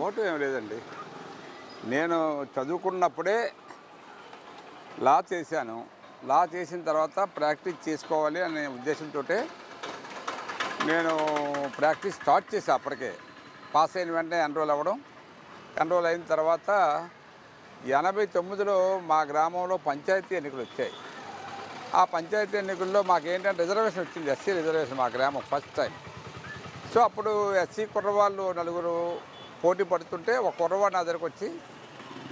Motive ఏం లేదండి. నేను చదువుకున్నప్పుడే లా చేశాను. లా చేసిన తర్వాత ప్రాక్టీస్ చేసుకోవాలి అనే ఉద్దేశంతో నేను ప్రాక్టీస్ స్టార్ట్ చేశాను. అప్పటికే పాస్ అయిన వెంటనే ఎన్రోల్ అవ్వడం. ఎన్రోల్ అయిన తర్వాత 89లో మా గ్రామంలో పంచాయతీ ఎన్నికలు వచ్చాయి. ఆ పంచాయతీ ఎన్నికల్లో మాకేంటంటే రిజర్వేషన్ వచ్చింది, ఎస్సీ రిజర్వేషన్ మా గ్రామం ఫస్ట్ టైం. సో అప్పుడు ఎస్సీ కుర్రవాళ్ళు నలుగురు పోటీ పడుతుంటే ఒక కుర్రవాడు నా దగ్గరకు వచ్చి,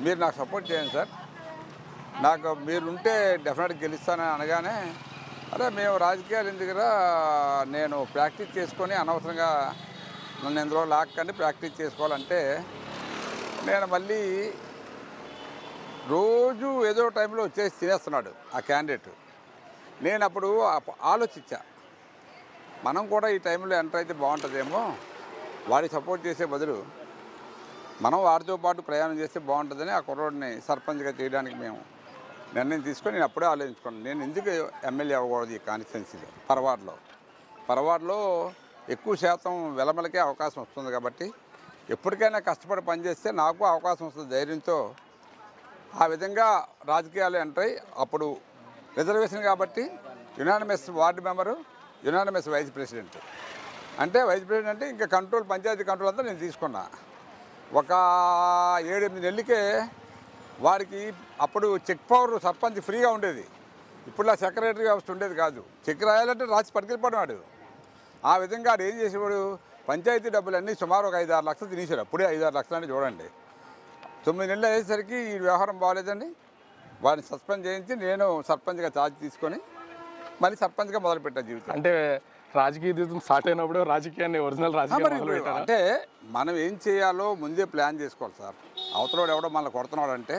మీరు నాకు సపోర్ట్ చేయండి సార్, నాకు మీరుంటే డెఫినెట్గా గెలుస్తానని అనగానే, అరే మేము రాజకీయాలు ఎందుకురా, నేను ప్రాక్టీస్ చేసుకొని అనవసరంగా నన్ను ఎందులో లాక్కండి, ప్రాక్టీస్ చేసుకోవాలంటే నేను మళ్ళీ రోజు ఏదో టైంలో వచ్చేసి తినేస్తున్నాడు ఆ క్యాండిడేట్. నేను అప్పుడు ఆలోచించా, మనం కూడా ఈ టైంలో ఎంటర్ అయితే బాగుంటుందేమో, వాడికి సపోర్ట్ చేసే బదులు మనం వారితో పాటు ప్రయాణం చేస్తే బాగుంటుందని ఆ కుర్రోడిని సర్పంచ్గా చేయడానికి మేము నిర్ణయం తీసుకొని నేను అప్పుడే ఆలోచించుకున్నాను, నేను ఎందుకు ఎమ్మెల్యే అవ్వకూడదు ఈ కాన్స్టిట్యున్సీలో. పరవాడలో ఎక్కువ శాతం వెలమలకే అవకాశం వస్తుంది కాబట్టి ఎప్పటికైనా కష్టపడి పనిచేస్తే నాకు అవకాశం వస్తుంది ధైర్యంతో ఆ విధంగా రాజకీయాలు ఎంటర్ అయ్యి, అప్పుడు రిజర్వేషన్ కాబట్టి unanimous ward member, unanimous vice president. అంటే వైస్ ప్రెసిడెంట్ అంటే ఇంకా కంట్రోల్, పంచాయతీ కంట్రోల్ అంతా నేను తీసుకున్నా. ఒక 7-8 నెలలకే వారికి అప్పుడు చెక్ పవర్ సర్పంచ్ ఫ్రీగా ఉండేది. ఇప్పుడు ఆ సెక్రటరీ వ్యవస్థ ఉండేది కాదు. చెక్ రాయాలంటే రాసి పట్టుకెళ్ళిపోవడం. ఆ విధంగా అది ఏం చేసేవాడు, పంచాయతీ డబ్బులన్నీ సుమారు ఒక 5-6 లక్షలు తినేశాడు. అప్పుడే 5-6 లక్షలు అంటే చూడండి. 9 నెలలు అయ్యేసరికి ఈ వ్యవహారం బాగాలేదండి, వారిని సస్పెండ్ చేయించి నేను సర్పంచ్గా ఛార్జ్ తీసుకొని మళ్ళీ సర్పంచ్గా మొదలుపెట్టా జీవితం. అంటే రాజకీయ జీవితం స్టార్ట్ అయినప్పుడు రాజకీయాన్ని ఒరిజినల్ రాజకీయం అంటే మనం ఏం చేయాలో ముందే ప్లాన్ చేసుకోవాలి సార్. అవతలవాడు ఎవడో మనల్ని కొడుతున్నాడు అంటే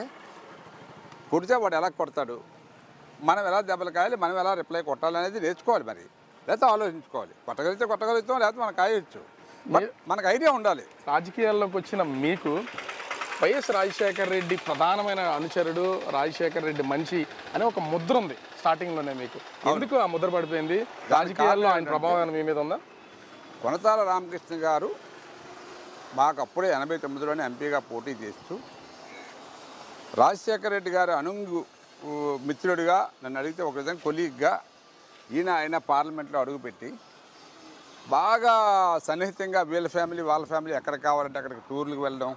కొడితే వాడు ఎలా కొడతాడు, మనం ఎలా దెబ్బలు కాయాలి, మనం ఎలా రిప్లై కొట్టాలనేది నేర్చుకోవాలి. మరి లేకపోతే ఆలోచించుకోవాలి. కొట్టగలిగితే కొట్టగలుగుతాం, లేకపోతే మనం కాయవచ్చు. మనకు ఐడియా ఉండాలి. రాజకీయాల్లోకి వచ్చిన మీకు వైఎస్ రాజశేఖర రెడ్డి ప్రధానమైన అనుచరుడు, రాజశేఖర రెడ్డి మనిషి అనే ఒక ముద్ర ఉంది స్టార్టింగ్లోనే. మీకు ఎందుకు ఆ ముద్ర పడిపోయింది? రాజకీయాల్లో ఆయన ప్రభావం మీ మీద ఉందా? కొనతాల రామకృష్ణ గారు మాకు అప్పుడే 89లోనే ఎంపీగా పోటీ చేస్తూ రాజశేఖర రెడ్డి గారు అనుంగు మిత్రుడిగా, నన్ను అడిగితే ఒక విధంగా కొలీగ్గా ఆయన పార్లమెంట్లో అడుగుపెట్టి బాగా సన్నిహితంగా వీళ్ళ ఫ్యామిలీ వాళ్ళ ఫ్యామిలీ ఎక్కడికి కావాలంటే అక్కడికి టూర్లకు వెళ్ళడం,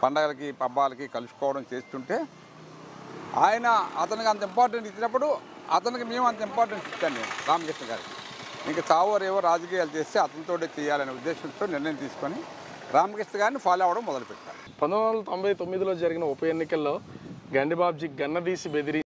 పండగలకి పబ్బాలకి కలుసుకోవడం చేస్తుంటే అతనికి అంత ఇంపార్టెంట్ ఇచ్చినప్పుడు అతనికి మేము అంత ఇంపార్టెన్స్ ఇచ్చాను నేను రామకృష్ణ గారికి. ఇంకా చావోరేవో రాజకీయాలు చేస్తే అతనితోటే చేయాలనే ఉద్దేశంతో నిర్ణయం తీసుకొని రామకృష్ణ గారిని ఫాలో అవ్వడం మొదలుపెట్టాను. 1999లో జరిగిన ఉప ఎన్నికల్లో గండిబాబ్జీ గన్నదీసి బెదిరి